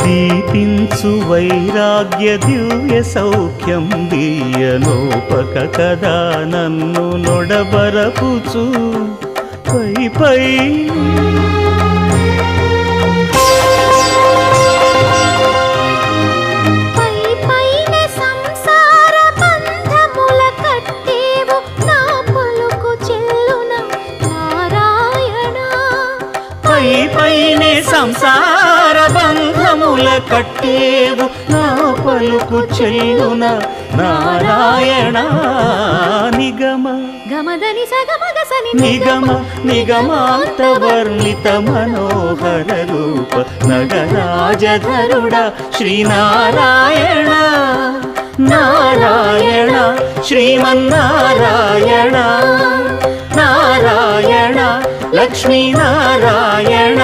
దీపించు వైరాగ్య దివ్య సౌఖ్యం దీయనోపక కదా నన్ను నొడబరపుచు పై పై పైనే సంసార బంధముల కట్టేవు నా పలుకు చెల్లున నారాయణ నిగమ గమదని సగమగసని నిగమ నిగమాంత వర్ణిత మనోహర రూప నగరాజధరుడ శ్రీనారాయణ నారాయణ శ్రీమన్నారాయణ నారాయణ లక్ష్మీ నారాయణ